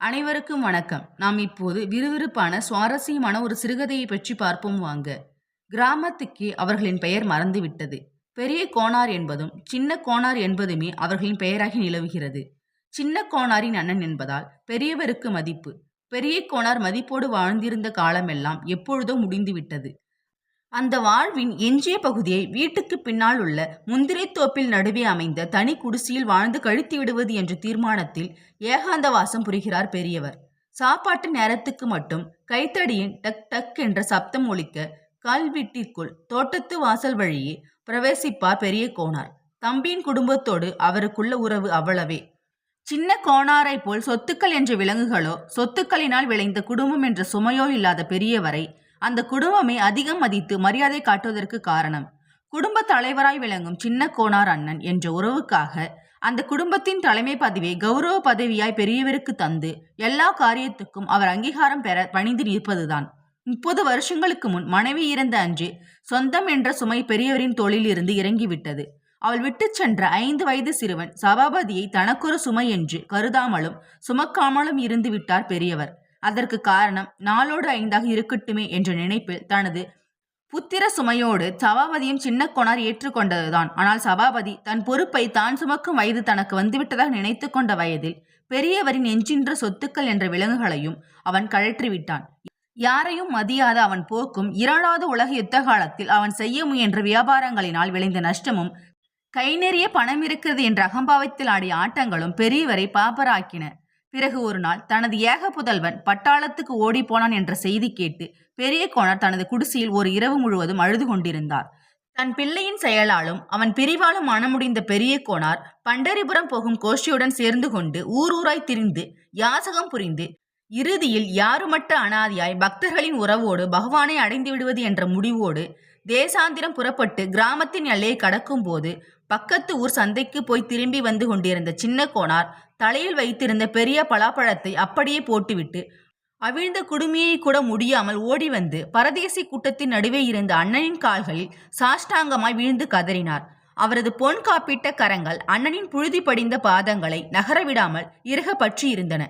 அனைவருக்கும் வணக்கம். நாம் இப்போது விறுவிறுப்பான சுவாரஸ்யமான ஒரு சிறுகதையை பற்றி பார்ப்போம் வாங்க. கிராமத்துக்கே அவர்களின் பெயர் மறந்துவிட்டது. பெரிய கோனார் என்பதும் சின்ன கோனார் என்பதுமே அவர்களின் பெயராகி நிலவுகிறது. சின்ன கோனாரின் அண்ணன் என்பதால் பெரியவருக்கு மதிப்பு. பெரிய கோனார் மதிப்போடு வாழ்ந்திருந்த காலமெல்லாம் எப்பொழுதோ முடிந்துவிட்டது. அந்த வாழ்வின் எஞ்சிய பகுதியை வீட்டுக்கு பின்னால் உள்ள முந்திரை தோப்பில் நடுவே அமைந்த தனி குடிசையில் வாழ்ந்து கழித்து விடுவது என்ற தீர்மானத்தில் ஏகாந்த வாசம் புரிகிறார் பெரியவர். சாப்பாட்டு நேரத்துக்கு மட்டும் கைத்தடியின் டக் டக் என்ற சப்தம் ஒலிக்க கல்வீட்டிற்குள் தோட்டத்து வாசல் வழியே பிரவேசிப்பார் பெரிய கோனார். தம்பியின் குடும்பத்தோடு அவருக்குள்ள உறவு அவ்வளவே. சின்ன கோனாரை போல் சொத்துக்கள் என்ற விலங்குகளோ சொத்துக்களினால் விளைந்த குடும்பம் என்ற சுமையோ இல்லாத பெரியவரை அந்த குடும்பமே அதிகம் மதித்து மரியாதை காட்டுவதற்கு காரணம் குடும்ப தலைவராய் விளங்கும் சின்ன கோனார் அண்ணன் என்ற உறவுக்காக அந்த குடும்பத்தின் தலைமை பதவியை கௌரவ பதவியாய் பெரியவருக்கு தந்து எல்லா காரியத்துக்கும் அவர் அங்கீகாரம் பெற பணிந்து நிற்பதுதான். 30 வருஷங்களுக்கு முன் மனைவி இறந்த அன்று சொந்தம் என்ற சுமை பெரியவரின் தோளில் இருந்து இறங்கிவிட்டது. அவள் விட்டு சென்ற 5 வயது சிறுவன் சபாபதியை தனக்கொரு சுமை என்று கருதாமலும் சுமக்காமலும் இருந்து விட்டார் பெரியவர். அதற்கு காரணம் 4ஓடு 5ஆக இருக்கட்டுமே என்ற நினைப்பில் தனது புத்திர சுமையோடு சபாபதியும் சின்ன கோனார் ஏற்றுக்கொண்டதுதான். ஆனால் சபாபதி தன் பொறுப்பை தான் சுமக்கும் வயது தனக்கு வந்துவிட்டதாக நினைத்து கொண்ட வயதில் பெரியவரின் எஞ்சின்ற சொத்துக்கள் என்ற விலங்குகளையும் அவன் கழற்றிவிட்டான். யாரையும் மதியாத அவன் போக்கும் 2வது உலக யுத்த காலத்தில் அவன் செய்ய முயன்ற வியாபாரங்களினால் விளைந்த நஷ்டமும் கை நிறைய பணம் இருக்கிறது என்ற அகம்பாவத்தில் ஆடிய ஆட்டங்களும் பெரியவரை பாப்பராக்கின. பிறகு ஒரு நாள் தனது ஏக புதல்வன் பட்டாளத்துக்கு ஓடி போனான் என்ற செய்தி கேட்டு பெரிய கோனார் தனது குடிசையில் ஒரு இரவு முழுவதும் அழுது கொண்டிருந்தார். தன் பிள்ளையின் செயலாலும் அவன் பிரிவாலும் மனமுடிந்த பெரிய கோனார் பண்டரிபுரம் போகும் கோஷ்டியுடன் சேர்ந்து கொண்டு ஊராய் திரிந்து யாசகம் புரிந்து இறுதியில் யாருமட்ட அனாதியாய் பக்தர்களின் உறவோடு பகவானை அடைந்து விடுவது என்ற முடிவோடு தேசாந்திரம் புறப்பட்டு கிராமத்தின் எல்லையை கடக்கும் போது பக்கத்து ஊர் சந்தைக்கு போய் திரும்பி வந்து கொண்டிருந்த சின்ன கோனார் தலையில் வைத்திருந்த பெரிய பலாப்பழத்தை அப்படியே போட்டுவிட்டு அவிழ்ந்த குடுமியை கூட முடியாமல் ஓடி வந்து பரதேசி கூட்டத்தின் நடுவே இருந்த அண்ணனின் கால்களில் சாஷ்டாங்கமாய் வீழ்ந்து கதறினார். அவரது பொன் காப்பிட்ட கரங்கள் அண்ணனின் புழுதி படிந்த பாதங்களை நகரவிடாமல் இறுக பற்றி இருந்தன.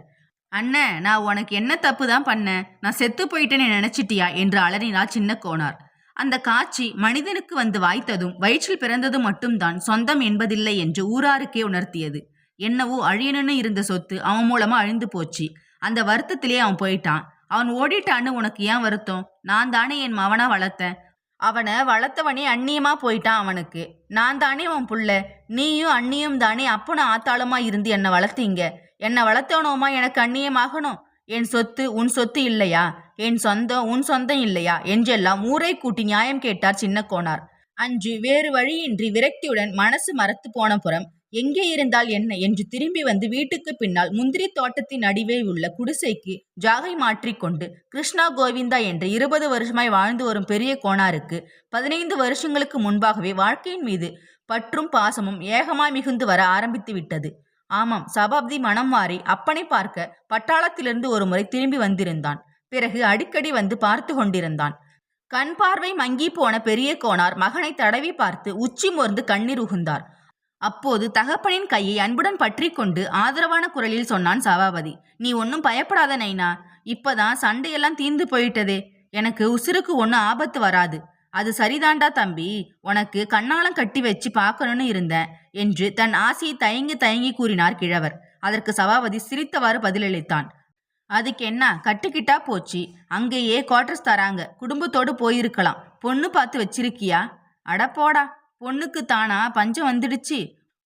அண்ணன், நான் உனக்கு என்ன தப்பு தான் பண்ண? நான் செத்து போயிட்டேன்னு நினைச்சிட்டியா என்று அலறினார் சின்ன கோனார். அந்த காட்சி மனிதனுக்கு வந்து வாய்த்ததும் வயிற்றில் பிறந்தது மட்டும்தான் சொந்தம் என்பதில்லை என்று ஊராருக்கே உணர்த்தியது. என்னவோ அழியணுன்னு இருந்த சொத்து அவன் மூலமா அழிந்து போச்சு. அந்த வருத்தத்திலே அவன் போயிட்டான். அவன் ஓடிட்டான்னு உனக்கு ஏன் வருத்தம்? நான் தானே என் மவனா வளர்த்தேன். அவனை வளர்த்தவனே அந்நியமா போயிட்டான். அவனுக்கு நான் தானே அவன் புள்ள. நீயும் அந்நியம் தானே அப்பனும் ஆத்தாளுமா இருந்து என்னை வளர்த்தீங்க. என்னை வளர்த்தவனோமா எனக்கு அந்நியமாகணும்? என் சொத்து உன் சொத்து இல்லையா? என் சொந்தம் உன் சொந்தம் இல்லையா என்றெல்லாம் ஊரை கூட்டி நியாயம் கேட்டார் சின்ன கோனார். அன்று வேறு வழியின்றி விரக்தியுடன் மனசு மரத்து போன புறம் எங்கே இருந்தால் என்ன என்று திரும்பி வந்து வீட்டுக்கு பின்னால் முந்திரி தோட்டத்தின் நடுவே உள்ள குடிசைக்கு ஜாகை மாற்றிக்கொண்டு கிருஷ்ணா கோவிந்தா என்று 20 வருஷமாய் வாழ்ந்து வரும் பெரிய கோனாருக்கு 15 வருஷங்களுக்கு முன்பாகவே வாழ்க்கையின் மீது பற்றும் பாசமும் ஏகமாய் மிகுந்து வர ஆரம்பித்து விட்டது. ஆமாம், சபாப்தி மனம் மாறி அப்பனை பார்க்க பட்டாளத்திலிருந்து ஒரு முறை திரும்பி வந்திருந்தான். பிறகு அடிக்கடி வந்து பார்த்து கொண்டிருந்தான். கண் பார்வை மங்கி போன பெரிய கோனார் மகனை தடவி பார்த்து உச்சி மோர்ந்து கண்ணீர் உகுந்தார். அப்போது தகப்பனின் கையை அன்புடன் பற்றி கொண்டு ஆதரவான குரலில் சொன்னான் சபாபதி. நீ ஒன்னும் பயப்படாத நைனா. இப்பதான் சண்டையெல்லாம் தீர்ந்து போயிட்டதே. எனக்கு உசுருக்கு ஒன்னும் ஆபத்து வராது. அது சரிதாண்டா தம்பி, உனக்கு கண்ணாலம் கட்டி வச்சு பார்க்கணும்னு இருந்தேன் என்று தன் ஆசையை தயங்கி தயங்கி கூறினார் கிழவர். அதற்கு சபாபதி சிரித்தவாறு பதிலளித்தான். அதுக்கு என்ன, கட்டுக்கிட்டா போச்சு. அங்கேயே குவார்டர்ஸ் தராங்க. குடும்பத்தோடு போயிருக்கலாம். பொண்ணு பார்த்து வச்சிருக்கியா? அடப்போடா, பொண்ணுக்கு தானா பஞ்சம் வந்துடுச்சு.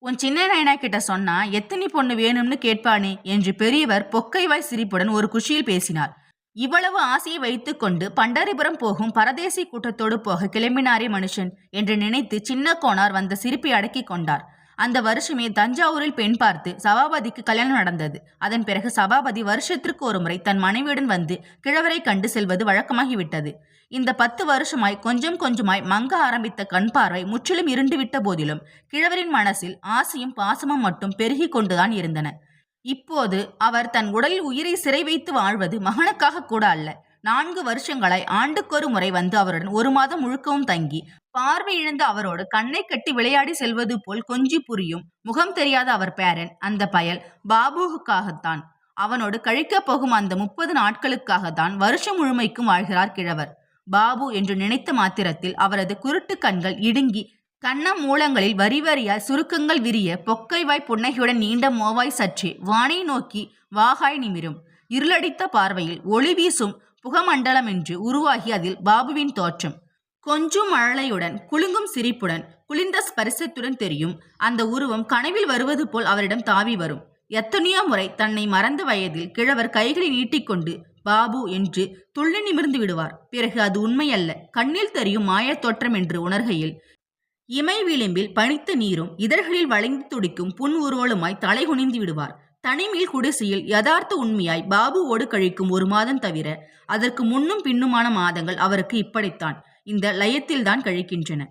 உன் சின்ன நைனா கிட்ட சொன்னா எத்தனை பொண்ணு வேணும்னு கேட்பானே என்று பெரியவர் பொக்கைவாய் சிரிப்புடன் ஒரு குஷியில் பேசினார். இவ்வளவு ஆசையை வைத்துக்கொண்டு பண்டரிபுரம் போகும் பரதேசி கூட்டத்தோடு போக கிளம்பினாரே மனுஷன் என்று நினைத்து சின்ன கோனார் வந்த சிரிப்பை அடக்கி கொண்டார். அந்த வருஷமே தஞ்சாவூரில் பெண் பார்த்து சபாபதிக்கு கல்யாணம் நடந்தது. அதன் பிறகு சபாபதி வருஷத்திற்கு ஒரு முறை தன் மனைவியுடன் வந்து கிழவரை கண்டு செல்வது வழக்கமாகிவிட்டது. இந்த 10 வருஷமாய் கொஞ்சம் கொஞ்சமாய் மங்க ஆரம்பித்த கண் பார்வை முற்றிலும் இருண்டுவிட்ட போதிலும் கிழவரின் மனசில் ஆசையும் பாசமும் மட்டும் பெருகி கொண்டுதான் இருந்தன. இப்போது அவர் தன் உடலில் உயிரை சிறை வைத்து வாழ்வது மகனுக்காக கூட அல்ல. 4 வருஷங்களாய் ஆண்டுக்கொரு முறை வந்து அவருடன் 1 மாதம் முழுக்கவும் தங்கி பார்வை இழந்த அவரோடு கண்ணை கட்டி விளையாடி செல்வது போல் கொஞ்சி புரியும் முகம் தெரியாத அவர் பேரன் அந்த பயல் பாபுவுக்காகத்தான். அவனோடு கழிக்கப் போகும் அந்த 30 நாட்களுக்காகத்தான் வருஷம் முழுமைக்கும் வாழ்கிறார் கிழவர். பாபு என்று நினைத்த மாத்திரத்தில் அவரது குருட்டு கண்கள் இடுங்கி கன்னம் மூலங்களில் வரி வரியாய் சுருக்கங்கள் விரிய பொக்கைவாய் புன்னகையுடன் நீண்ட மோவாய் சற்றே வானை நோக்கி வாகாய் நிமிரும். இருளடித்த பார்வையில் ஒளி வீசும் புகமண்டலம் என்று உருவாகி அதில் பாபுவின் தோற்றம். கொஞ்சம் மழலையுடன் குலுங்கும் சிரிப்புடன் குளிர்ந்த ஸ்பரிசத்துடன் தெரியும் அந்த உருவம் கனவில் வருவது போல் அவரிடம் தாவி வரும். எத்தனையோ முறை தன்னை மறந்த வயதில் கிழவர் கைகளை நீட்டிக்கொண்டு பாபு என்று துள்ளி நிமிர்ந்து விடுவார். பிறகு அது உண்மையல்ல, கண்ணில் தெரியும் மாயத் தோற்றம் என்று உணர்கையில் இமை விளிம்பில் பனித்த நீரும் இதழ்களில் வளைந்து துடிக்கும் புன் உருவலுமாய் தலை குனிந்து விடுவார். தனிமையில் குடிசையில் யதார்த்த உண்மையாய் பாபுவோடு கழிக்கும் 1 மாதம் தவிர அதற்கு முன்னும் பின்னுமான மாதங்கள் அவருக்கு இப்படித்தான், இந்த லயத்தில்தான் கழிக்கின்றன.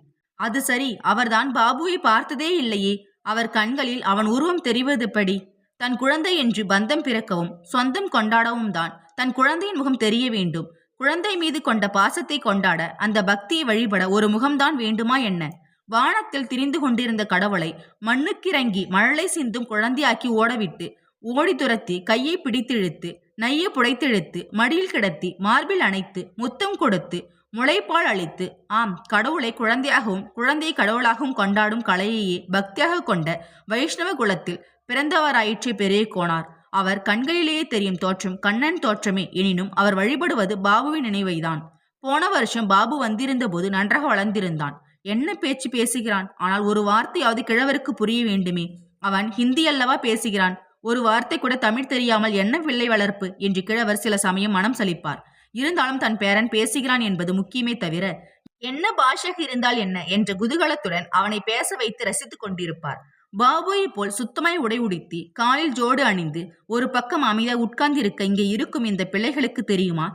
அது சரி, அவர்தான் பாபுவை பார்த்ததே இல்லையே. அவர் கண்களில் அவன் உருவம் தெரிவதுபடி தன் குழந்தை என்று பந்தம் பிறக்கவும் சொந்தம் கொண்டாடவும் தான் தன் குழந்தையின் முகம் தெரிய வேண்டும். குழந்தை மீது கொண்ட பாசத்தை கொண்டாட அந்த பக்தியை வழிபட ஒரு முகம்தான் வேண்டுமா என்ன? வானத்தில் திரிந்து கொண்டிருந்த கடவுளை மண்ணுக்கிறங்கி மழலை சிந்தும் குழந்தையாக்கி ஓடவிட்டு ஓடி துரத்தி கையை பிடித்திழுத்து நைய புடைத்திழுத்து மடியில் கிடத்தி மார்பில் அணைத்து முத்தம் கொடுத்து முளைப்பால் அளித்து, ஆம், கடவுளை குழந்தையாகவும் குழந்தையை கடவுளாகவும் கொண்டாடும் கலையையே பக்தியாக கொண்ட வைஷ்ணவ குலத்தில் பிறந்தவராயிற்றே பெரிய கோனார். அவர் கண்களிலேயே தெரியும் தோற்றம் கண்ணன் தோற்றமே. எனினும் அவர் வழிபடுவது பாபுவின் நினைவைதான். போன வருஷம் பாபு வந்திருந்த போது நன்றாக வளர்ந்திருந்தான். என்ன பேச்சு பேசுகிறான்! ஆனால் ஒரு வார்த்தையாவது கிழவருக்கு புரிய வேண்டுமே. அவன் ஹிந்தி அல்லவா பேசுகிறான். ஒரு வார்த்தை கூட தமிழ் தெரியாமல் என்ன பிள்ளை வளர்ப்பு என்று கிழவர் சில சமயம் மனம் சலிப்பார். இருந்தாலும் தன் பேரன் பேசுகிறான் என்பது முக்கியமே தவிர என்ன பாஷையாக இருந்தால் என்ன என்ற குதூகலத்துடன் அவனை பேச வைத்து ரசித்துக் கொண்டிருப்பார். பாபுவை போல் சுத்தமாய் உடை உடுத்தி காலில் ஜோடு அணிந்து ஒரு பக்கம் அமைதியாக உட்கார்ந்திருக்க இங்கே இருக்கும் இந்த பிள்ளைகளுக்கு தெரியுமா?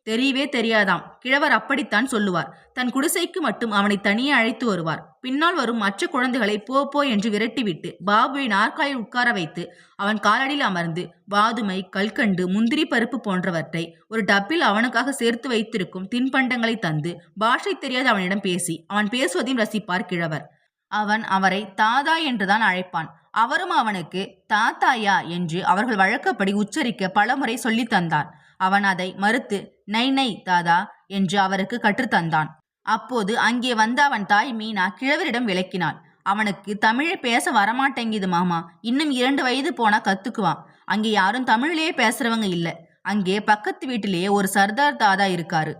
தெரியவே தெரியாதாம். கிழவர் அப்படித்தான் சொல்லுவார். தன் குடிசைக்கு மட்டும் அவனை தனியே அழைத்து வருவார். பின்னால் வரும் மற்ற குழந்தைகளை போ என்று விரட்டிவிட்டு பாபுவை நாற்காலில் உட்கார வைத்து அவன் காலடியில் அமர்ந்து வாதுமை, கல்கண்டு, முந்திரி பருப்பு போன்றவற்றை ஒரு டப்பில் அவனுக்காக சேர்த்து வைத்திருக்கும் தின்பண்டங்களை தந்து பாஷை தெரியாத அவனிடம் பேசி அவன் பேசுவதையும் ரசிப்பார் கிழவர். அவன் அவரை தாதா என்றுதான் அழைப்பான். அவரும் அவனுக்கு தாத்தாயா என்று அவர்கள் வழக்கப்படி உச்சரிக்க பலமுறை சொல்லி தந்தார். அவன் அதை மறுத்து நை நை தாதா என்று அவருக்கு கற்றுத்தந்தான். அப்போது அங்கே வந்த அவன் தாய் மீனா கிழவரிடம் விளக்கினாள். அவனுக்கு தமிழை பேச வரமாட்டேங்குது மாமா, இன்னும் 2 வயது போனா கத்துக்குவான். அங்கே யாரும் தமிழிலேயே பேசுறவங்க இல்லை. அங்கே பக்கத்து வீட்டிலேயே ஒரு சர்தார் தாதா இருக்காரு.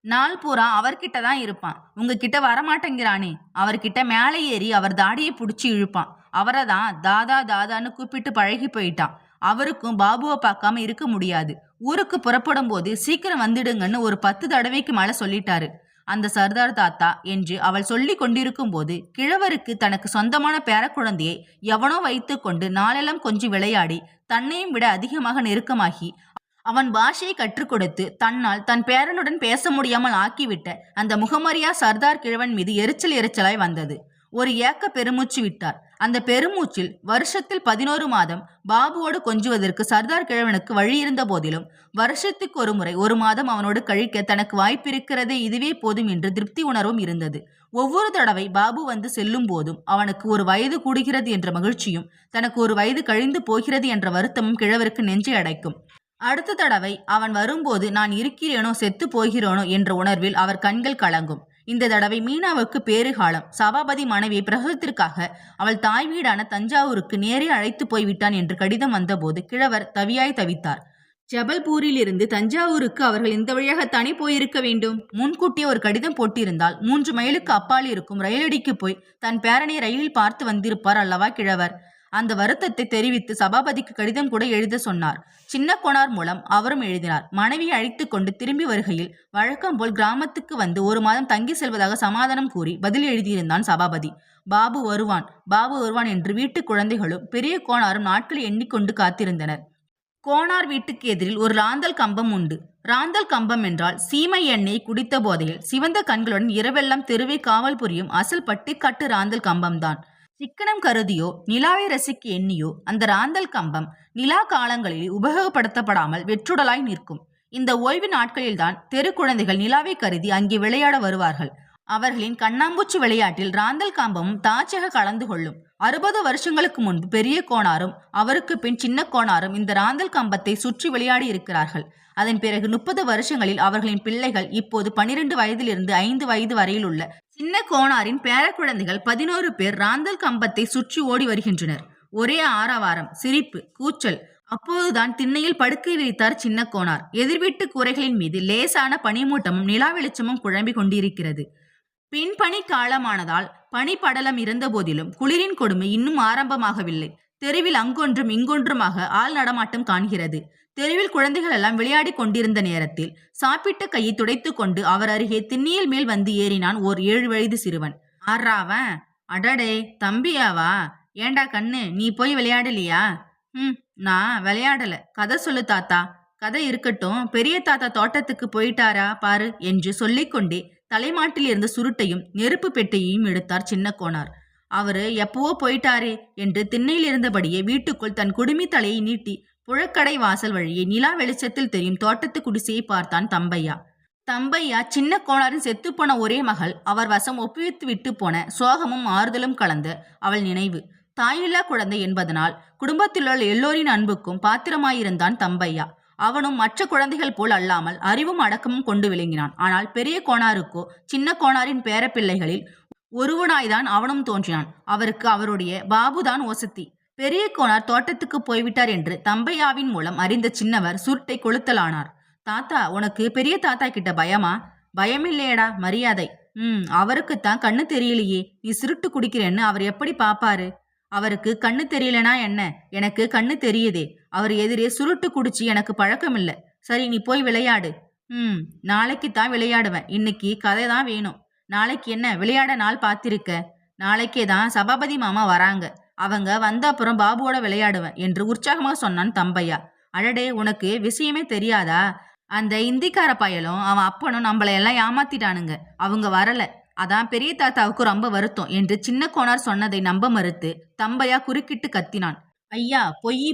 நாள் பூரா அவர்கிட்ட தான் இருப்பான். உங்ககிட்ட வரமாட்டேங்கிறானே. அவர்கிட்ட மேலே ஏறி அவர் தாடியை பிடிச்சி இழுப்பான். அவரை தான் தாதா தாதான்னு கூப்பிட்டு பழகி போயிட்டான். அவருக்கும் பாபுவை பார்க்காம இருக்க முடியாது. ஊருக்கு புறப்படும் போது சீக்கிரம் வந்துடுங்கன்னு ஒரு 10 தடவைக்கு மேல சொல்லிட்டாரு அந்த சர்தார் தாத்தா என்று அவள் சொல்லி கொண்டிருக்கும் போது கிழவருக்கு தனக்கு சொந்தமான பேரக்குழந்தையை எவனோ வைத்து கொண்டு நாளெல்லாம் கொஞ்சம் விளையாடி தன்னையும் விட அதிகமாக நெருக்கமாகி அவன் பாஷையை கற்றுக் கொடுத்து தன்னால் தன் பேரனுடன் பேச முடியாமல் ஆக்கிவிட்ட அந்த முகமறியா சர்தார் கிழவன் மீது எரிச்சலாய் வந்தது. ஒரு ஏக்க பெருமூச்சு விட்டார். அந்த பெருமூச்சில் வருஷத்தில் 11 மாதம் பாபுவோடு கொஞ்சுவதற்கு சர்தார் கிழவனுக்கு வழி இருந்த போதிலும் வருஷத்துக்கு ஒரு முறை 1 மாதம் அவனோடு கழிக்க தனக்கு வாய்ப்பிருக்கிறதே, இதுவே போதும் என்று திருப்தி உணர்வும் இருந்தது. ஒவ்வொரு தடவை பாபு வந்து செல்லும் போதும் அவனுக்கு 1 வயது கூடுகிறது என்ற மகிழ்ச்சியும் தனக்கு 1 வயது கழிந்து போகிறது என்ற வருத்தமும் கிழவருக்கு நெஞ்சை அடைக்கும். அடுத்த தடவை அவன் வரும்போது நான் இருக்கிறேனோ செத்து போகிறேனோ என்ற உணர்வில் அவர் கண்கள் கலங்கும். இந்த தடவை மீனாவுக்கு பேறுகாலம். சபாபதி மனைவியை பிரசவத்திற்காக அவள் தாய் வீடான தஞ்சாவூருக்கு நேரே அழைத்து போய்விட்டான் என்று கடிதம் வந்தபோது கிழவர் தவியாய் தவித்தார். ஜபல்பூரிலிருந்து தஞ்சாவூருக்கு அவர்கள் இந்த வழியாகத்தானே போயிருக்க வேண்டும். முன்கூட்டியே ஒரு கடிதம் போட்டிருந்தால் 3 மைலுக்கு அப்பால் இருக்கும் ரயிலடிக்கு போய் தன் பேரனை ரயிலில் பார்த்து வந்திருப்பார் அல்லவா கிழவர். அந்த வருத்தத்தை தெரிவித்து சபாபதிக்கு கடிதம் கூட எழுத சொன்னார். சின்ன கோனார் மூலம் அவரும் எழுதினார். மனைவியை அழைத்து கொண்டு திரும்பி வருகையில் வழக்கம் போல் கிராமத்துக்கு வந்து 1 மாதம் தங்கி செல்வதாக சமாதானம் கூறி பதில் எழுதியிருந்தான் சபாபதி. பாபு வருவான் என்று வீட்டு குழந்தைகளும் பெரிய கோனாரும் நாட்களை எண்ணிக்கொண்டு காத்திருந்தனர். கோனார் வீட்டுக்கு எதிரில் ஒரு ராந்தல் கம்பம் உண்டு. ராந்தல் கம்பம் என்றால் சீமை எண்ணெய் குடித்த போதையில் சிவந்த கண்களுடன் இரவெல்லாம் தெருவை காவல் புரியும் அசல் பட்டிக்காட்டு ராந்தல் கம்பம்தான். சிக்கனம் கருதியோ நிலாவை ரசிக்க எண்ணியோ அந்த ராந்தல் கம்பம் நிலா காலங்களில் உபயோகப்படுத்தப்படாமல் வெற்றுடலாய் நிற்கும். இந்த ஓய்வு நாட்களில்தான் தெரு குழந்தைகள் நிலாவை கருதி அங்கே விளையாட வருவார்கள். அவர்களின் கண்ணாம்பூச்சி விளையாட்டில் ராந்தல் காம்பமும் தாட்சக கலந்து கொள்ளும். 60 வருஷங்களுக்கு முன்பு பெரிய கோணாரும் அவருக்கு பின் சின்ன கோணாரும் இந்த ராந்தல் கம்பத்தை சுற்றி விளையாடி இருக்கிறார்கள். அதன் பிறகு 30 வருஷங்களில் அவர்களின் பிள்ளைகள் இப்போது 12 வயதிலிருந்து 5 வயது வரையில் உள்ள சின்ன கோணாரின் பேர குழந்தைகள் 11 பேர் ராந்தல் கம்பத்தை சுற்றி ஓடி வருகின்றனர். ஒரே ஆரவாரம், சிரிப்பு, கூச்சல். அப்போதுதான் திண்ணையில் படுக்கை விரித்தார் சின்ன கோணார். எதிர்வீட்டு கூரைகளின் மீது லேசான பனிமூட்டமும் நிலா வெளிச்சமும் குழம்பி கொண்டிருக்கிறது. பின்பனி காலமானதால் பனி படலம் இருந்த போதிலும் குளிரின் கொடுமை இன்னும் ஆரம்பமாகவில்லை. தெருவில் அங்கொன்றும் இங்கொன்றுமாக ஆள் நடமாட்டம் காண்கிறது. தெருவில் குழந்தைகள் எல்லாம் விளையாடி கொண்டிருந்த நேரத்தில் சாப்பிட்ட கையை துடைத்து கொண்டு அவர் அருகே திண்ணியல் மேல் வந்து ஏறினான் ஓர் 7 வயது சிறுவன். ஆறாவன்? அடடே, தம்பியாவா? ஏண்டா கண்ணு, நீ போய் விளையாடலையா? நான் விளையாடல. கதை சொல்லு தாத்தா. கதை இருக்கட்டும், பெரிய தாத்தா தோட்டத்துக்கு போயிட்டாரா பாரு என்று சொல்லிக்கொண்டே தலைமாட்டில் இருந்த சுருட்டையும் நெருப்பு பெட்டையையும் எடுத்தார் சின்ன கோணார். அவரு எப்பவோ போயிட்டாரே என்று திண்ணையில் இருந்தபடியே வீட்டுக்குள் தன் குடுமி தலையை நீட்டி புழக்கடை வாசல் வழியே நிலா வெளிச்சத்தில் தெரியும் தோட்டத்து குடிசையை பார்த்தான் தம்பையா. தம்பையா சின்ன கோணாரின் செத்துப்போன ஒரே மகள். அவர் வசம் ஒப்புவித்து விட்டு போன சோகமும் ஆறுதலும் கலந்த அவள் நினைவு. தாயில்லா குழந்தை என்பதனால் குடும்பத்திலுள்ள எல்லோரின் அன்புக்கும் பாத்திரமாயிருந்தான் தம்பையா. அவனும் மற்ற குழந்தைகள் போல் அல்லாமல் அறிவும் அடக்கமும் கொண்டு விளங்கினான். ஆனால் பெரிய கோணாருக்கோ சின்ன கோணாரின் பேர பிள்ளைகளில் ஒருவனாய்தான் அவனும் தோன்றினான். அவருக்கு அவருடைய பாபுதான் ஒசத்தி. பெரிய கோணார் தோட்டத்துக்கு போய்விட்டார் என்று தம்பையாவின் மூலம் அறிந்த சின்னவர் சுருட்டை கொளுத்தலானார். தாத்தா, உனக்கு பெரிய தாத்தா கிட்ட பயமா? பயமில்லையடா, மரியாதை. அவருக்குத்தான் கண்ணு தெரியலையே. நீ சுருட்டு குடிக்கிறேன்னு அவர் எப்படி பாப்பாரு? அவருக்கு கண்ணு தெரியலனா என்ன? எனக்கு கண்ணு தெரியுதே. அவர் எதிரே சுருட்டு குடிச்சு எனக்கு பழக்கம் இல்லை. சரி, நீ போய் விளையாடு. நாளைக்கு தான் விளையாடுவேன். இன்னைக்கு கதை தான் வேணும். நாளைக்கு என்ன விளையாட நாள் பார்த்திருக்க? நாளைக்கே தான் சபாபதி மாமா வராங்க. அவங்க வந்த அப்புறம் பாபுவோட விளையாடுவேன் என்று உற்சாகமாக சொன்னான் தம்பையா. அடடே, உனக்கு விஷயமே தெரியாதா? அந்த இந்திக்கார பயலும் அவன் அப்பனும் நம்மளை எல்லாம் ஏமாத்திட்டானுங்க. அவங்க வரல. அதான் பெரிய தாத்தாவுக்கு ரொம்ப வருத்தம் என்று சின்ன கோணார் சொன்னதை நம்ப மறுத்து தம்பையா குறுக்கிட்டு கத்தினான். ஐயா, பொய்,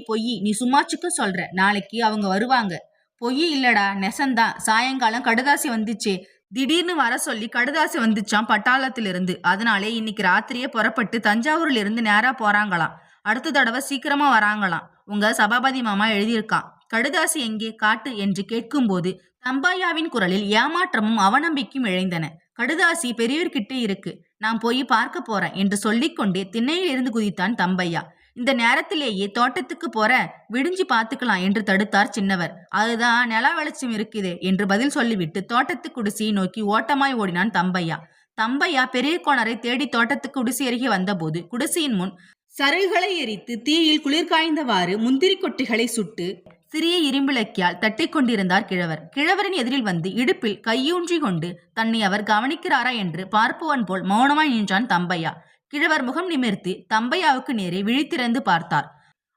நீ சும்மாச்சுக்க சொல்ற. நாளைக்கு அவங்க வருவாங்க. பொய் இல்லடா, நெசந்தான். சாயங்காலம் கடுதாசி வந்துச்சே. திடீர்னு வர சொல்லி கடுதாசி வந்துச்சான் பட்டாளத்திலிருந்து. அதனாலே இன்னைக்கு ராத்திரியே புறப்பட்டு தஞ்சாவூர்ல இருந்து நேரா போறாங்களாம். அடுத்த தடவை சீக்கிரமா வராங்களாம். உங்க சபாபதி மாமா எழுதியிருக்கான். கடுதாசி எங்கே காட்டு என்று கேட்கும்போது தம்பையாவின் குரலில் ஏமாற்றமும் அவநம்பிக்கையும் இழைந்தன. கடுதாசி பெரியவர்கிட்ட இருக்கு, நான் போய் பார்க்க போறேன் என்று சொல்லிக்கொண்டே திண்ணையில் இருந்து குதித்தான் தம்பையா. இந்த நேரத்திலேயே தோட்டத்துக்கு போற, விடிஞ்சு பார்த்துக்கலாம் என்று தடுத்தார் சின்னவர். அதுதான் நிலா வெளிச்சம் இருக்குதே என்று பதில் சொல்லிவிட்டு தோட்டத்து குடிசையை நோக்கி ஓட்டமாய் ஓடினான் தம்பையா. தம்பையா பெரிய கோணரை தேடி தோட்டத்துக்கு குடிசை அருகே வந்தபோது குடிசையின் முன் சரகுகளை எரித்து தீயில் குளிர்காய்ந்தவாறு முந்திரி கொட்டைகளை சுட்டு சிறிய இரும்பிலக்கியால் தட்டி கொண்டிருந்தார் கிழவர். கிழவரின் எதிரில் வந்து இடுப்பில் கையூன்றி கொண்டு தன்னை அவர் கவனிக்கிறாரா என்று பார்ப்பவன் போல் மௌனமாய் நின்றான் தம்பையா. கிழவர் முகம் நிமிர்த்தி தம்பையாவுக்கு நேரே விழித்திறந்து பார்த்தார்.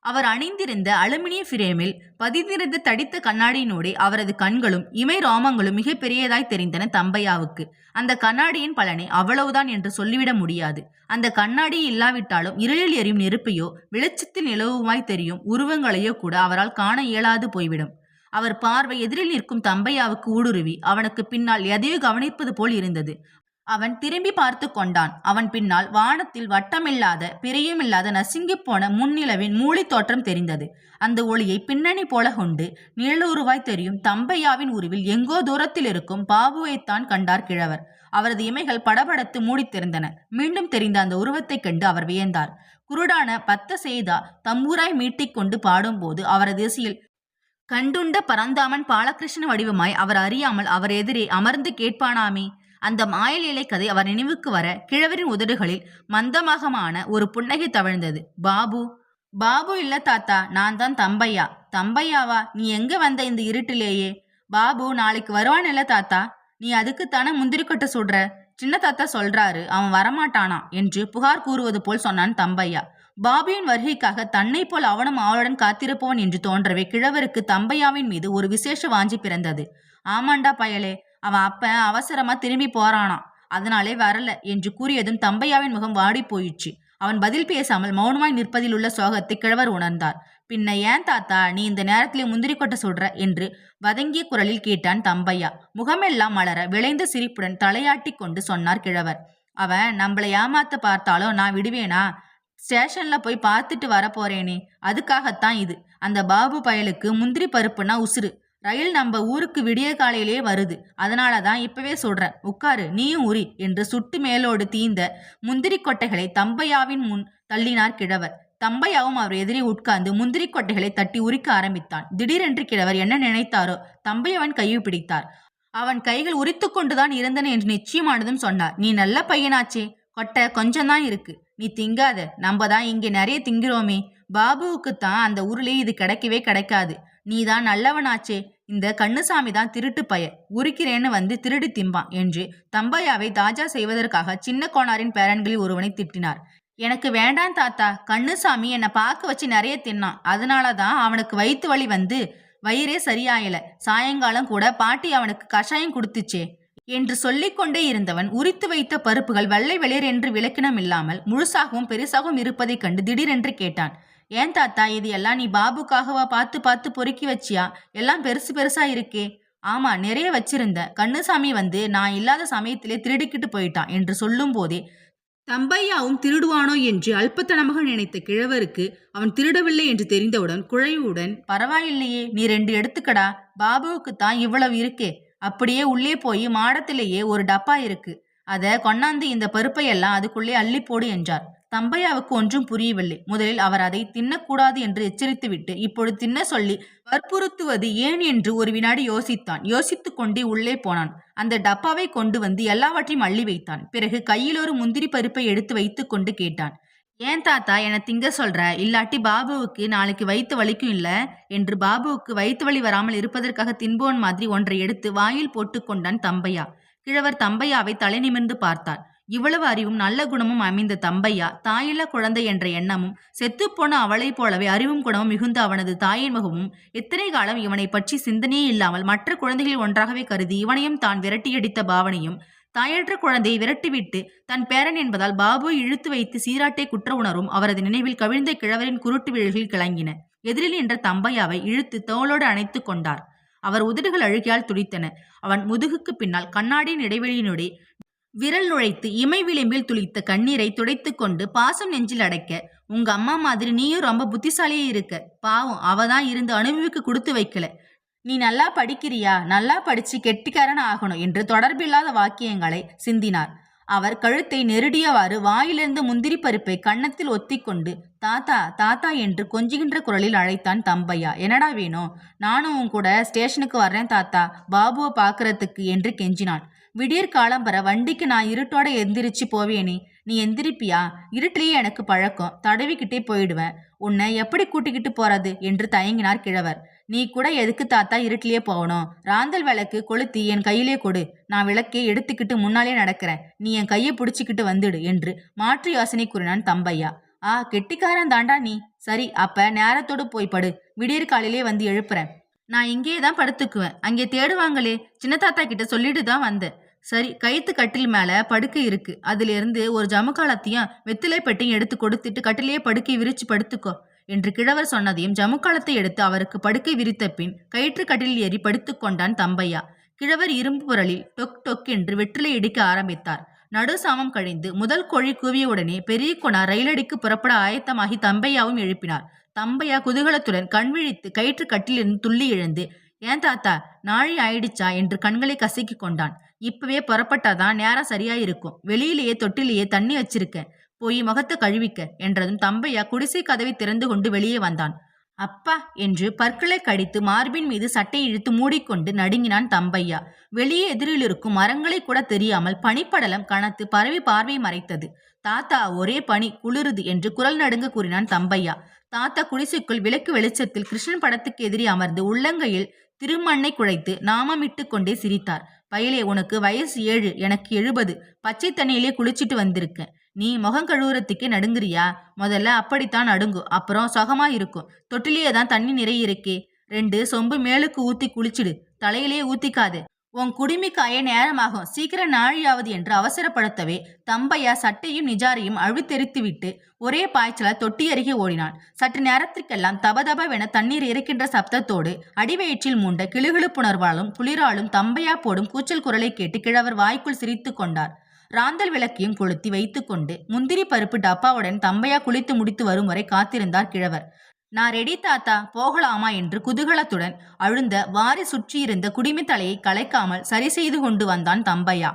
அவர் அணிந்திருந்த அலுமினிய பிரேமில் பதிந்திருந்த தடித்த கண்ணாடியினூடே அவரது கண்களும் இமை ரோமங்களும் மிக பெரியதாய் தெரிந்தன தம்பையாவுக்கு. அந்த கண்ணாடியின் பலனை அவ்வளவுதான் என்று சொல்லிவிட முடியாது. அந்த கண்ணாடி இல்லாவிட்டாலும் இருளில் எரியும் நெருப்பையோ வெளிச்சத்தில் நிலவுமாய் தெரியும் உருவங்களையோ கூட அவரால் காண இயலாது போய்விடும். அவர் பார்வை எதிரில் நிற்கும் தம்பையாவுக்கு ஊடுருவி அவனுக்கு பின்னால் எதையோ கவனிப்பது போல் இருந்தது. அவன் திரும்பி பார்த்து கொண்டான். அவன் பின்னால் வானத்தில் வட்டமில்லாத பிறையுமில்லாத நசுங்கி போன முன்னிலவின் மூளை தோற்றம் தெரிந்தது. அந்த ஒளியை பின்னணி போல கொண்டு நிழலுருவாய் தெரியும் தம்பையாவின் உருவில் எங்கோ தூரத்தில் இருக்கும் பாபுவைத்தான் கண்டார் கிழவர். அவரது இமைகள் படபடத்து மூடித்திருந்தன. மீண்டும் தெரிந்த அந்த உருவத்தை கண்டு அவர் வியந்தார். குருடான பத்த செய்தா தம்பூராய் மீட்டிக்கொண்டு பாடும்போது அவரது இசையில் கண்டுண்ட பரந்தாமன் பாலகிருஷ்ண வடிவமாய் அவர் அறியாமல் அவர் எதிரே அமர்ந்து கேட்பானாமே. அந்த மாயல் இலை கதை அவர் நினைவுக்கு வர கிழவரின் உதடுகளில் மந்தமாகமான ஒரு புன்னகை தவழ்ந்தது. பாபு? பாபு இல்ல தாத்தா, நான் தான் தம்பையா. தம்பையாவா? நீ எங்க வந்த இந்த இருட்டிலேயே? பாபு நாளைக்கு வருவான் இல்ல தாத்தா? நீ அதுக்குத்தானே முந்திரி கொட்டை சுடுற? சின்ன தாத்தா சொல்றாரு அவன் வரமாட்டானா என்று புகார் கூறுவது போல் சொன்னான் தம்பையா. பாபுவின் வருகைக்காக தன்னை போல் அவனும் அவளுடன் காத்திருப்பவன் என்று தோன்றவே கிழவருக்கு தம்பையாவின் மீது ஒரு விசேஷ வாஞ்சி பிறந்தது. ஆமாண்டா பயலே, அவன் அப்ப அவசரமா திரும்பி போறானாம், அதனாலே வரல என்று கூறியதும் தம்பையாவின் முகம் வாடி போயிடுச்சு. அவன் பதில் பேசாமல் மௌனமாய் நிற்பதில் உள்ள சோகத்தை கிழவர் உணர்ந்தார். பின்ன ஏன் தாத்தா நீ இந்த நேரத்திலே முந்திரி கொட்ட சொல்ற என்று வதங்கிய குரலில் கேட்டான் தம்பையா. முகமெல்லாம் மலர விளைந்த சிரிப்புடன் தலையாட்டி கொண்டு சொன்னார் கிழவர். அவன் நம்மளை ஏமாத்த பார்த்தாலும் நான் விடுவேனா? ஸ்டேஷன்ல போய் பார்த்துட்டு வர போறேனே, அதுக்காகத்தான் இது. அந்த பாபு பயலுக்கு முந்திரி பருப்புனா உசுறு. ரயில் நம்ம ஊருக்கு விடிய காலையிலே வருது. அதனாலதான் இப்பவே சொல்றேன், உட்காரு, நீயும் உரி என்று சுட்டு மேலோடு தீந்த முந்திரி கொட்டைகளை தம்பையாவின் முன் தள்ளினார் கிழவர். தம்பையாவும் அவர் எதிரே உட்கார்ந்து முந்திரி கொட்டைகளை தட்டி உரிக்க ஆரம்பித்தான். திடீரென்று கிழவர் என்ன நினைத்தாரோ தம்பையவன் கையை பிடித்தார். அவன் கைகள் உரித்து கொண்டுதான் இருந்தன என்று நிச்சயமானதும் சொன்னார். நீ நல்ல பையனாச்சே, கொட்டை கொஞ்சம்தான் இருக்கு, நீ திங்காத, நம்ம தான் இங்கே நிறைய திங்கிறோமே. பாபுவுக்குத்தான் அந்த ஊர்லயே இது கிடைக்கவே கிடைக்காது. நீ தான் நல்லவனாச்சே, இந்த கண்ணுசாமி தான் திருட்டு பய, உரிக்கிறேன்னு வந்து திருடி திம்பான் என்று தம்பையாவை தாஜா செய்வதற்காக சின்ன கோணாரின் பேரன்களில் ஒருவனை திட்டினார். எனக்கு வேண்டாம் தாத்தா, கண்ணுசாமி என்னை பார்க்க வச்சு நிறைய தின்னான், அதனாலதான் அவனுக்கு வயிற்று வலி வந்து வயிறே சரியாயல. சாயங்காலம் கூட பாட்டி அவனுக்கு கஷாயம் கொடுத்துச்சே என்று சொல்லிக்கொண்டே இருந்தவன் உரித்து வைத்த பருப்புகள் வெள்ளை வெளிர் என்று விளக்கினம் இல்லாமல் முழுசாகவும் பெருசாகவும் இருப்பதைக் கண்டு திடீரென்று கேட்டான். ஏன் தாத்தா, இது எல்லாம் நீ பாபுக்காகவா பார்த்து பார்த்து பொறுக்கி வச்சியா? எல்லாம் பெருசு பெருசா இருக்கே. ஆமா, நிறைய வச்சிருந்த. கண்ணுசாமி வந்து நான் இல்லாத சமயத்திலே திருடிக்கிட்டு போயிட்டான் என்று சொல்லும் போதே தம்பையாவும் திருடுவானோ என்று அல்பத்தனமாக நினைத்த கிழவருக்கு அவன் திருடவில்லை என்று தெரிந்தவுடன் குழைவுடன், பரவாயில்லையே, நீ 2 எடுத்துக்கடா, பாபுவுக்கு தான் இவ்வளவு இருக்கே. அப்படியே உள்ளே போய் மாடத்திலேயே ஒரு டப்பா இருக்கு, அத கொண்டாந்து இந்த பருப்பையெல்லாம் அதுக்குள்ளே அள்ளி போடு என்றார். தம்பையாவுக்கு ஒன்றும் புரியவில்லை. முதலில் அவர் அதை தின்னக்கூடாது என்று எச்சரித்துவிட்டு இப்பொழுது தின்ன சொல்லி வற்புறுத்துவது ஏன் என்று ஒரு வினாடி யோசித்தான். யோசித்துக் கொண்டே உள்ளே போனான். அந்த டப்பாவை கொண்டு வந்து எல்லாவற்றையும் அள்ளி வைத்தான். பிறகு கையில் ஒரு முந்திரி பருப்பை எடுத்து வைத்து கொண்டு கேட்டான். ஏன் தாத்தா என்னை திங்க சொல்ற? இல்லாட்டி பாபுவுக்கு நாளைக்கு வயிற்று வலிக்கும் இல்ல என்று பாபுவுக்கு வயிற்று வலி வராமல் இருப்பதற்காக தின்போன் மாதிரி ஒன்றை எடுத்து வாயில் போட்டு கொண்டான் தம்பையா. கிழவர் தம்பையாவை தலை நிமிர்ந்து பார்த்தார். இவ்வளவு அறிவும் நல்ல குணமும் அமைந்த தம்பையா தாயில்லா குழந்தை என்ற எண்ணமும் செத்துப்போன அவளை போலவே அறிவும் குணமும் மிகுந்த அவனது தாயின் முகமும் எத்தனை காலம் இவனை பற்றி சிந்தனையே இல்லாமல் மற்ற குழந்தைகளில் ஒன்றாகவே கருதி இவனையும் தான் விரட்டியடித்த பாவனையும், தாயற்ற குழந்தையை விரட்டிவிட்டு தன் பேரன் என்பதால் பாபு இழுத்து வைத்து சீராட்டை குற்ற உணரும் அவரது நினைவில் கவிழ்ந்த கிழவரின் குருட்டு விழிகள் கிளங்கின. எதிரில் நின்ற தம்பையாவை இழுத்து தோளோடு அணைத்து கொண்டார். அவர் உதடுகள் அழுகையால் துடித்தன. அவன் முதுகுக்கு பின்னால் கண்ணாடியின் இடைவெளியினுடைய விரல் நுழைத்து இமை விளிம்பில் துளித்த கண்ணீரை துடைத்து கொண்டு பாசம் நெஞ்சில் அடைக்க, உங்க அம்மா மாதிரி நீயும் ரொம்ப புத்திசாலியே இருக்க, பாவம் அவதான் இருந்து அனுபவிக்கு கொடுத்து வைக்கல. நீ நல்லா படிக்கிறியா? நல்லா படிச்சு கெட்டிக்காரன் ஆகணும் என்று தொடர்பில்லாத வாக்கியங்களை சிந்தினார். அவர் கழுத்தை நெருடியவாறு வாயிலிருந்து முந்திரி பருப்பை கன்னத்தில் ஒத்திக்கொண்டு தாத்தா தாத்தா என்று கொஞ்சுகின்ற குரலில் அழைத்தான் தம்பையா. என்னடா வேணும்? நானும் உன் கூட ஸ்டேஷனுக்கு வர்றேன் தாத்தா, பாபுவை பார்க்கறதுக்கு என்று கெஞ்சினான். விடியற் காலம்பர வண்டிக்கு நான் இருட்டோட எந்திரிச்சு போவேனே, நீ எந்திரிப்பியா? இருட்டிலேயே எனக்கு பழக்கம், தடவிக்கிட்டே போயிடுவேன். உன்னை எப்படி கூட்டிக்கிட்டு போறது என்று தயங்கினார் கிழவர். நீ கூட எதுக்கு தாத்தா இருட்டிலேயே போகணும்? ராந்தல் விளக்கு கொளுத்தி என் கையிலே கொடு, நான் விளக்கை எடுத்துக்கிட்டு முன்னாலே நடக்கிறேன், நீ என் கையை பிடிச்சிக்கிட்டு வந்துடு என்று மாற்று யோசனை கூறினான் தம்பையா. கெட்டிக்காரன் தாண்டா நீ. சரி, அப்ப நேரத்தோடு போய் படு, விடியற் காலையிலே வந்து எழுப்புறேன். நான் இங்கே தான் படுத்துக்குவேன், அங்கே தேடுவாங்களே, சின்ன தாத்தா கிட்ட சொல்லிட்டு தான் வந்தேன். சரி, கைத்து கட்டில் மேல படுக்கை இருக்கு, அதுல இருந்து ஒரு ஜமுக்காலத்தையும் வெத்திலை பெட்டையும் எடுத்து கொடுத்துட்டு கட்டிலேயே படுக்கை விரிச்சு படுத்துக்கோ என்று கிழவர் சொன்னதையும் ஜமுக்காலத்தை எடுத்து அவருக்கு படுக்கை விரித்த பின் கயிற்று கட்டிலில் ஏறி படுத்து கொண்டான் தம்பையா. கிழவர் இரும்பு புரளில் டொக் டொக் என்று வெற்றிலை இடிக்க ஆரம்பித்தார். நடு சாமம் கழிந்து முதல் கோழி கூவியவுடனே பெரிய கொணா ரயிலடிக்கு புறப்பட ஆயத்தமாகி தம்பையாவும் எழுப்பினார். தம்பையா குதூகலத்துடன் கண் விழித்து கயிற்று கட்டிலிருந்து துள்ளி எழுந்து, ஏன் தாத்தா நாழி ஆயிடுச்சா என்று கண்களை கசக்கி கொண்டான். இப்பவே புறப்பட்டாதான் நேரம் சரியாயிருக்கும், வெளியிலேயே தொட்டிலேயே தண்ணி வச்சிருக்கேன், போய் முகத்தை கழுவிக்க என்றதும் தம்பையா குடிசை கதவை திறந்து கொண்டு வெளியே வந்தான். அப்பா என்று பற்களை கடித்து மார்பின் மீது சட்டை இழுத்து மூடிக்கொண்டு நடுங்கினான் தம்பையா. வெளியே எதிரில் இருக்கும் மரங்களை கூட தெரியாமல் பனிப்படலம் கனத்து பரவி பார்வை மறைத்தது. தாத்தா ஒரே பனி, குளிருது என்று குரல் நடுங்க கூறினான் தம்பையா. தாத்தா குடிசைக்குள் விளக்கு வெளிச்சத்தில் கிருஷ்ணன் படத்துக்கு எதிரே அமர்ந்து உள்ளங்கையில் திருமண்ணை குழைத்து நாமமிட்டு கொண்டே சிரித்தார். பயலே, உனக்கு வயசு 7, எனக்கு 70, பச்சை தண்ணியிலே குளிச்சிட்டு வந்திருக்கேன், நீ முகம் கழுவுறதுக்கே நடுங்குறியா? முதல்ல அப்படித்தான் நடுங்கும், அப்புறம் சுகமா இருக்கும். தொட்டிலேயே தான் தண்ணி நிறைய இருக்கே, 2 சொம்பு மேலுக்கு ஊத்தி குளிச்சிடு, தலையிலேயே ஊத்திக்காது. உன் குடிமி காய நேரமாகும், சீக்கிரம் நாழியாவது என்று அவசரப்படுத்தவே தம்பையா சட்டையும் நிஜாரையும் அழுத்தெரித்துவிட்டு ஒரே பாய்ச்சல தொட்டி அருகே ஓடினான். சற்று நேரத்திற்கெல்லாம் தபதபவென தண்ணீர் இறைக்கின்ற சப்தத்தோடு அடிவயிற்றில் மூண்ட கிளுகிழுப்புணர்வாலும் குளிராலும் தம்பையா போடும் கூச்சல் குரலை கேட்டு கிழவர் வாய்க்குள் சிரித்து கொண்டார். ராந்தல் விளக்கையும் கொளுத்தி வைத்துக்கொண்டு முந்திரி பருப்பு டப்பாவுடன் தம்பையா குளித்து முடித்து வரும் வரை காத்திருந்தார் கிழவர். நான் ரெடி தாத்தா, போகலாமா என்று குதூகலத்துடன் அழுந்த வாரி சுற்றியிருந்த குடிமி தலையை கலைக்காமல் சரி செய்து கொண்டு வந்தான் தம்பையா.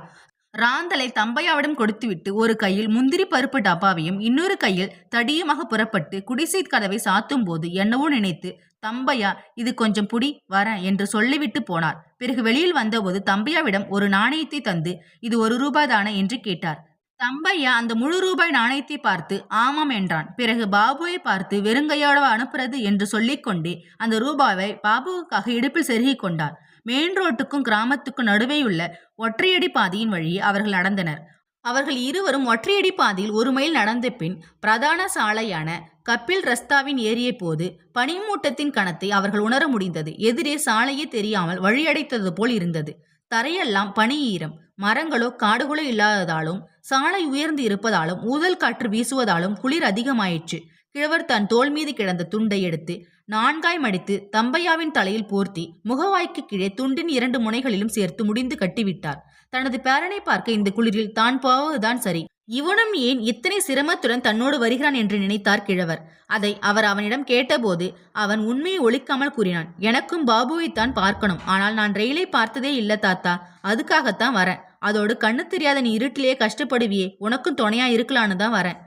ராந்தலை தம்பையாவிடம் கொடுத்துவிட்டு ஒரு கையில் முந்திரி பருப்பு டப்பாவையும் இன்னொரு கையில் தடியுமாக புறப்பட்டு குடிசை கதவை சாத்தும் போது என்னவோ நினைத்து தம்பையா இது கொஞ்சம் புடி வர என்று சொல்லிவிட்டு போனார். பிறகு வெளியில் வந்தபோது தம்பையாவிடம் ஒரு நாணயத்தை தந்து இது 1 ரூபாய் தானே என்று கேட்டார். தம்பையா அந்த முழு ரூபாய் நாணயத்தை பார்த்து ஆமாம் என்றான். பிறகு பாபுவை பார்த்து வெறுங்கையோட அனுப்புறது என்று சொல்லிக்கொண்டே அந்த ரூபாயை பாபுவுக்காக இடுப்பில் செருகிக் கொண்டார். மெயின் ரோட்டுக்கும் கிராமத்துக்கும் நடுவேயுள்ள ஒற்றையடி பாதையின் வழியே அவர்கள் நடந்தனர். அவர்கள் இருவரும் ஒற்றையடி பாதையில் 1 மைல் நடந்த பின் பிரதான சாலையான கப்பில் ரஸ்தாவின் ஏறிய போது பனிமூட்டத்தின் கணத்தை அவர்கள் உணர முடிந்தது. எதிரே சாலையே தெரியாமல் வழியடைத்தது போல் இருந்தது. தரையெல்லாம் பனி ஈரம். மரங்களோ காடுகளோ இல்லாததாலும் சாலை உயர்ந்து இருப்பதாலும் ஊதல் காற்று வீசுவதாலும் குளிர் அதிகமாயிற்று. கிழவர் தன் தோள் மீது கிடந்த துண்டை எடுத்து 4ஆய் மடித்து தம்பையாவின் தலையில் போர்த்தி முகவாய்க்கு கீழே துண்டின் 2 முனைகளிலும் சேர்த்து முடிந்து கட்டிவிட்டார். தனது பேரனை பார்க்க இந்த குளிரில் தான் போவதுதான் சரி. இவனும் ஏன் இத்தனை சிரமத்துடன் தன்னோடு வருகிறான் என்று நினைத்தார் கிழவர். அதை அவர் அவனிடம் கேட்டபோது அவன் உண்மையை ஒழிக்காமல் கூறினான். எனக்கும் பாபுவைத்தான் பார்க்கணும். ஆனால் நான் ரயிலை பார்த்ததே இல்லை தாத்தா, அதுக்காகத்தான் வரேன். அதோடு கண்ணு தெரியாத நீ இருட்டிலேயே கஷ்டப்படுவியே, உனக்கும் துணையா இருக்கலான்னு தான் வரேன்.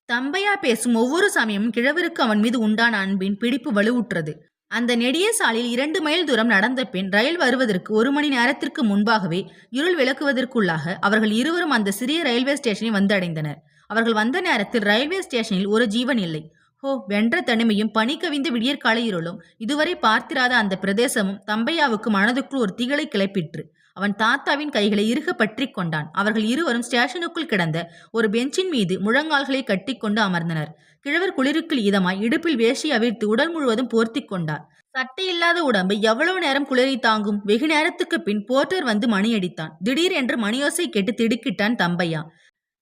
தம்பையா பேசும் ஒவ்வொரு சமயமும் கிழவருக்கு அவன் மீது உண்டான அன்பின் பிடிப்பு வலுவுற்றது. அந்த நெடிய சாலையில் 2 மைல் தூரம் நடந்த பின் ரயில் வருவதற்கு 1 மணி நேரத்திற்கு முன்பாகவே இருள் விளக்குவதற்குள்ளாக அவர்கள் இருவரும் அந்த சிறிய ரயில்வே ஸ்டேஷனை வந்தடைந்தனர். அவர்கள் வந்த நேரத்தில் ரயில்வே ஸ்டேஷனில் ஒரு ஜீவன் இல்லை. வென்ற தனிமையும் பனி கவிந்த விடியற்கால இருளும் இதுவரை பார்த்திராத அந்த பிரதேசமும் தம்பையாவுக்கு மனதுக்குள் ஒரு திகளை கிளப்பிற்று. அவன் தாத்தாவின் கைகளை இறுக பற்றி கொண்டான். அவர்கள் இருவரும் ஸ்டேஷனுக்குள் கிடந்த ஒரு பெஞ்சின் மீது முழங்கால்களை கட்டி கொண்டு அமர்ந்தனர். கிழவர் குளிருக்கு இதமாய் இடுப்பில் வேஷி அவிழ்த்து உடல் முழுவதும் போர்த்தி கொண்டார். சட்டையில்லாத உடம்பு எவ்வளவு நேரம் குளிரை தாங்கும்? வெகு நேரத்துக்கு பின் போர்ட்டர் வந்து மணி அடித்தான். திடீரென்று மணியோசை கேட்டு திடுக்கிட்டான் தம்பையா.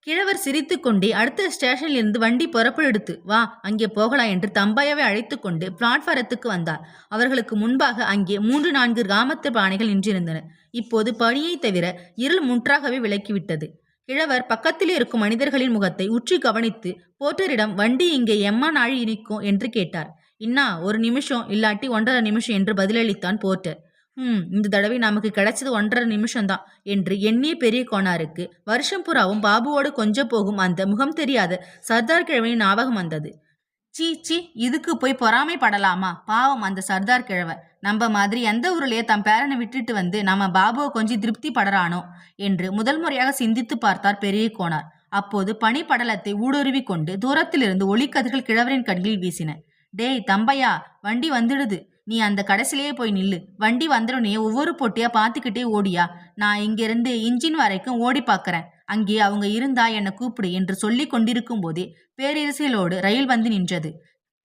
கிழவர் சிரித்து கொண்டே அடுத்த ஸ்டேஷனில் இருந்து வண்டி புறப்படுத்து வா, அங்கே போகலாம் என்று தம்பையாவை அழைத்து கொண்டு பிளாட்பாரத்துக்கு வந்தார். அவர்களுக்கு முன்பாக அங்கே 3-4 கிராமத்து பானைகள் நின்றிருந்தன. இப்போது பனியை தவிர இருள் முற்றாகவே விலக்கிவிட்டது. கிழவர் பக்கத்தில் இருக்கும் மனிதர்களின் முகத்தை உற்று கவனித்து போர்ட்டரிடம் வண்டி இங்கே எம்மா நாழி இனிக்கும் என்று கேட்டார். இன்னா 1 நிமிஷம் இல்லாட்டி 1.5 நிமிஷம் என்று பதிலளித்தான் போர்ட்டர். இந்த தடவை நமக்கு கிடைச்சது 1.5 நிமிஷம்தான் என்று எண்ணிய பெரிய கோனாருக்கு வருஷம் புறாவும் பாபுவோடு கொஞ்சம் போகும் அந்த முகம் தெரியாத சர்தார் கிழவனின் ஞாபகம் வந்தது. சீ, இதுக்கு போய் பொறாமைப்படலாமா? பாவம் அந்த சர்தார் கிழவர். நம்ம மாதிரி எந்த ஊர்லயே தம் பேரனை விட்டுட்டு வந்து நம்ம பாபுவை கொஞ்சம் திருப்தி படறானோ என்று முதல் முறையாக சிந்தித்து பார்த்தார் பெரிய கோனார். அப்போது பனி படலத்தை ஊடுருவி கொண்டு தூரத்திலிருந்து ஒளிக்கதிர்கள் கிழவரின் கண்களில் வீசின. டேய் தம்பையா, வண்டி வந்துடுது, நீ அந்த கடைசிலேயே போய் நில்லு. வண்டி வந்துடனே ஒவ்வொரு போட்டியா பார்த்துக்கிட்டே ஓடியா. நான் இங்கிருந்து இன்ஜின் வரைக்கும் ஓடி பார்க்கறேன். அங்கே அவங்க இருந்தா என்னை கூப்பிடு என்று சொல்லி கொண்டிருக்கும் போதே பேரிசையோடு ரயில் வந்து நின்றது.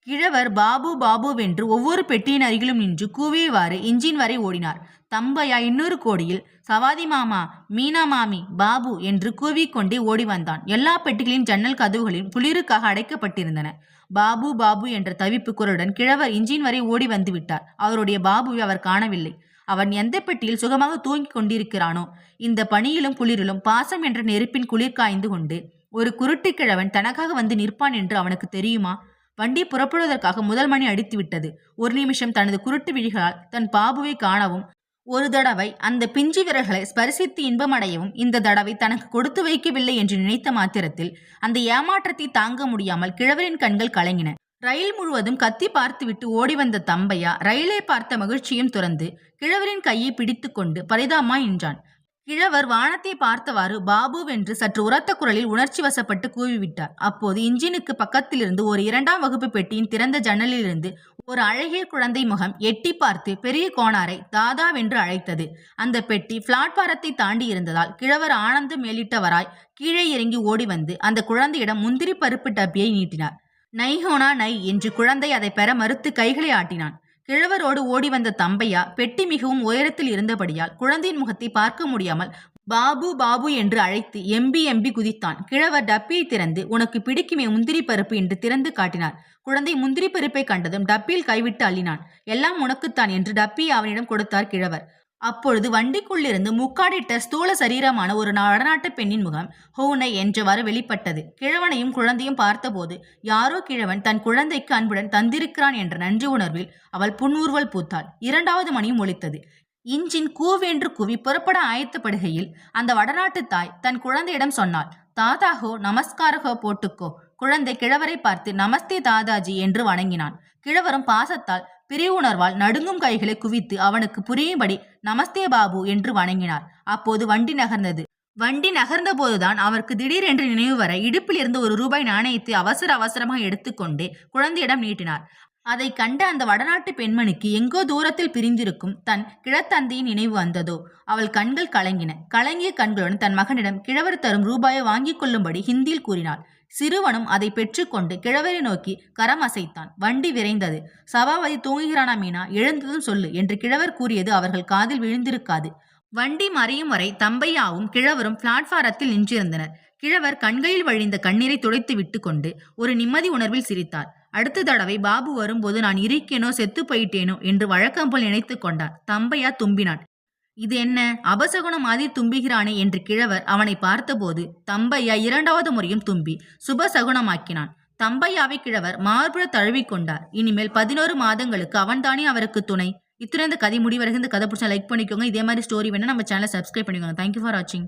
கிழவர் பாபு வென்று ஒவ்வொரு பெட்டியின் அருகிலும் நின்று கூவியவாறு இன்ஜின் வரை ஓடினார். தம்பையா இன்னொரு கோடியில் சவாதி மாமா, மீனா மாமி, பாபு என்று கூவிக்கொண்டே ஓடி வந்தான். எல்லா பெட்டிகளின் ஜன்னல் கதவுகளின் குளிருக்காக அடைக்கப்பட்டிருந்தன. பாபு என்ற தவிப்பு குரலுடன் கிழவர் இன்ஜின் வரை ஓடி வந்து விட்டார். அவருடைய பாபுவை அவர் காணவில்லை. அவன் எந்த பெட்டியில் சுகமாக தூங்கிக் கொண்டிருக்கிறானோ. இந்த பனியிலும் குளிரிலும் பாசம் என்ற நெருப்பின் குளிர் காய்ந்து கொண்டு ஒரு குருட்டு கிழவன் தனக்காக வந்து நிற்பான் என்று அவனுக்கு தெரியுமா? வண்டி புறப்படுவதற்காக முதல் மணி அடித்து விட்டது. 1 நிமிஷம் தனது குருட்டு விழிகளால் தன் பாபுவை காணவும், ஒரு தடவை அந்த பிஞ்சு விரல்களை ஸ்பரிசித்து இன்பமடையவும் இந்த தடவை தனக்கு கொடுத்து வைக்கவில்லை என்று நினைத்த மாத்திரத்தில் அந்த ஏமாற்றத்தை தாங்க முடியாமல் கிழவரின் கண்கள் கலங்கின. ரயில் முழுவதும் கத்தி பார்த்துவிட்டு ஓடி வந்த தம்பையா ரயிலை பார்த்த மகிழ்ச்சியும் துறந்து கிழவரின் கையை பிடித்து கொண்டு பரிதாபமாய் நின்றான். கிழவர் வானத்தை பார்த்தவாறு பாபுவென்று சற்று உரத்த குரலில் உணர்ச்சி வசப்பட்டு கூவிவிட்டார். அப்போது இன்ஜினுக்கு பக்கத்திலிருந்து ஒரு 2ஆம் வகுப்பு பெட்டியின் திறந்த ஜன்னலிலிருந்து ஒரு அழகிய குழந்தை முகம் எட்டி பார்த்து பெரிய கோனாரை தாதாவென்று அழைத்தது. அந்த பெட்டி பிளாட்பாரத்தை தாண்டி இருந்ததால் கிழவர் ஆனந்து மேலிட்டவராய் கீழே இறங்கி ஓடி வந்து அந்த குழந்தையிடம் முந்திரி பருப்பு டப்பியை நீட்டினார். நை ஹோனா நை என்று குழந்தை அதை பெற மறுத்து கைகளை ஆட்டினான். கிழவரோடு ஓடி வந்த தம்பையா பெட்டி மிகவும் உயரத்தில் இருந்தபடியால் குழந்தையின் முகத்தை பார்க்க முடியாமல் பாபு பாபு என்று அழைத்து எம்பி எம்பி குதித்தான். கிழவர் டப்பியை திறந்து, உனக்கு பிடிக்குமே முந்திரி பருப்பு என்று திறந்து காட்டினார். குழந்தை முந்திரி பருப்பை கண்டதும் டப்பியில் கைவிட்டு அள்ளினான். எல்லாம் உனக்குத்தான் என்று டப்பியை அவனிடம் கொடுத்தார் கிழவர். அப்பொழுது வண்டிக்குள்ளிருந்து முக்காடிட்ட ஸ்தூல சரீரமான ஒரு வடநாட்டு பெண்ணின் முகம் ஹோனை என்றவாறு வெளிப்பட்டது. கிழவனையும் குழந்தையும் பார்த்தபோது யாரோ கிழவன் தன் குழந்தைக்கு அன்புடன் தந்திருக்கிறான் என்ற நன்றி உணர்வில் அவள் புன்ஊர்வல் பூத்தாள். 2வது மணியும் ஒலித்தது. இன்ஜின் கூவென்று கூவி புறப்பட ஆயத்தப்படுகையில் அந்த வடநாட்டு தாய் தன் குழந்தையிடம் சொன்னாள், தாதாஹோ நமஸ்காரஹோ போட்டுக்கோ. குழந்தை கிழவரை பார்த்து நமஸ்தே தாதாஜி என்று வணங்கினான். கிழவரும் பாசத்தால் பிரிவுணர்வால் நடுங்கும் கைகளை குவித்து அவனுக்கு புரியும்படி நமஸ்தே பாபு என்று வணங்கினார். அப்போது வண்டி நகர்ந்தது. வண்டி நகர்ந்த போதுதான் அவருக்கு திடீரென்று நினைவு வர இடுப்பில் இருந்து ஒரு ரூபாய் நாணயத்தை அவசரமாக எடுத்துக்கொண்டு குழந்தையிடம் நீட்டினார். அதை கண்ட அந்த வடநாட்டு பெண்மணிக்கு எங்கோ தூரத்தில் பிரிந்திருக்கும் தன் கிழத்தந்தையின் நினைவு வந்ததோ. அவள் கண்கள் கலங்கின. கலங்கிய கண்களுடன் தன் மகனிடம் கிழவர் தரும் ரூபாயை வாங்கிக் கொள்ளும்படி ஹிந்தியில் கூறினாள். சிறுவனும் அதை பெற்றுக்கொண்டு கிழவரை நோக்கி கரம் அசைத்தான். வண்டி விரைந்தது. சபாபதி தூங்குகிறானா மீனா, எழுந்ததும் சொல்லு என்று கிழவர் கூறியது அவர்கள் காதில் விழுந்திருக்காது. வண்டி மறையும் வரை தம்பையாவும் கிழவரும் பிளாட்பாரத்தில் நின்றிருந்தனர். கிழவர் கண்களில் வழிந்த கண்ணீரை துடைத்து விட்டு கொண்டு ஒரு நிம்மதி உணர்வில் சிரித்தார். அடுத்த தடவை பாபு வரும்போது நான் இருக்கேனோ செத்து போயிட்டேனோ என்று வழக்கம் போல் நினைத்து கொண்டார். தம்பையா தும்பினான். இது என்ன அபசகுணம் மாதிரி தும்புகிறானே என்று கிழவர் அவனை பார்த்தபோது தம்பையா 2வது முறையும் தும்பி சுபசகுணமாக்கினான். தம்பையாவை கிழவர் மார்புற தழுவிக்கொண்டார். இனிமேல் 11 மாதங்களுக்கு அவன்தானே அவருக்கு துணை. இத்துடன் இந்த கதை முடிவரைக்கும். இந்த கதை பிடிச்சா லைக் பண்ணிக்கோங்க. இதே மாதிரி ஸ்டோரி வேணா நம்ம சேனலை சப்ஸ்கிரைப் பண்ணிக்கோங்க. தேங்க்யூ ஃபார் வாட்சிங்.